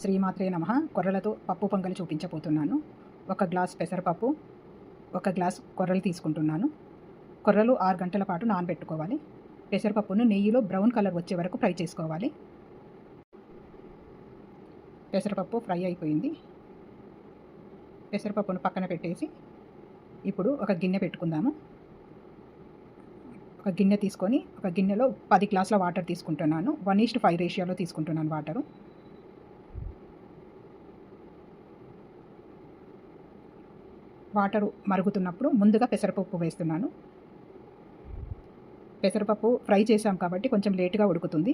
శ్రీమాత్రే నమః. కొర్రలతో పప్పు పొంగలి చూపించబోతున్నాను. 1 గ్లాస్ పెసరపప్పు, 1 గ్లాస్ కొర్రలు తీసుకుంటున్నాను. కొర్రలు 6 గంటల పాటు నానబెట్టుకోవాలి. పెసరపప్పును నెయ్యిలో బ్రౌన్ కలర్ వచ్చే వరకు ఫ్రై చేసుకోవాలి. పెసరపప్పు ఫ్రై అయిపోయింది. పెసరపప్పును పక్కన పెట్టేసి ఇప్పుడు ఒక గిన్నె పెట్టుకుందాము. ఒక గిన్నె తీసుకొని ఒక గిన్నెలో 10 గ్లాసుల వాటర్ తీసుకుంటున్నాను. 1:5 రేషియోలో తీసుకుంటున్నాను వాటరు. వాటరు మరుగుతున్నప్పుడు ముందుగా పెసరపప్పు వేస్తున్నాను. పెసరపప్పు ఫ్రై చేసాం కాబట్టి కొంచెం లేటుగా ఉడుకుతుంది.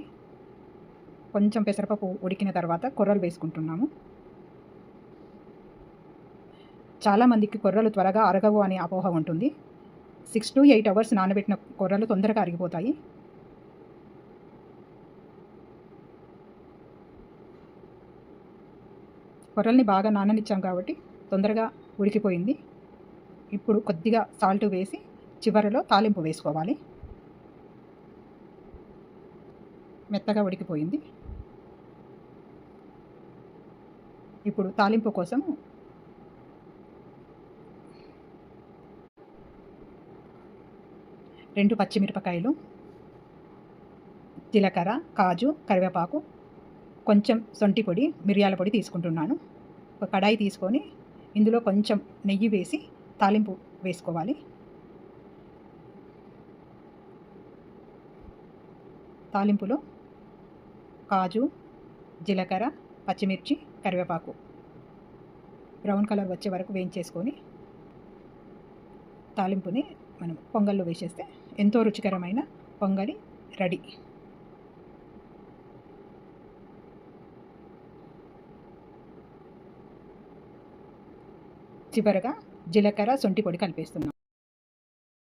కొంచెం పెసరపప్పు ఉడికిన తర్వాత కొర్రలు వేసుకుంటున్నాము. చాలామందికి కొర్రలు త్వరగా అరగవు అనే అపోహ ఉంటుంది. 6 to 8 అవర్స్ నానబెట్టిన కొర్రలు తొందరగా అరిగిపోతాయి. కొర్రల్ని బాగా నాననిచ్చాం కాబట్టి తొందరగా ఉడికిపోయింది. ఇప్పుడు కొద్దిగా సాల్ట్ వేసి చివరిలో తాలింపు వేసుకోవాలి. మెత్తగా ఉడికిపోయింది. ఇప్పుడు తాలింపు కోసం 2 పచ్చిమిరపకాయలు, జీలకర్ర, కాజు, కరివేపాకు, కొంచెం శొంఠి పొడి, మిరియాల పొడి తీసుకుంటున్నాను. ఒక కడాయి తీసుకొని ఇందులో కొంచెం నెయ్యి వేసి తాలింపు వేసుకోవాలి. తాలింపులో కాజు, జీలకర్ర, పచ్చిమిర్చి, కరివేపాకు బ్రౌన్ కలర్ వచ్చే వరకు వేయించేసుకొని తాలింపుని మనం పొంగల్లో వేసేస్తే ఎంతో రుచికరమైన పొంగలి రెడీ. చివరగా జీలకర్ర, శొంఠి పొడి కలిపేస్తున్నాం.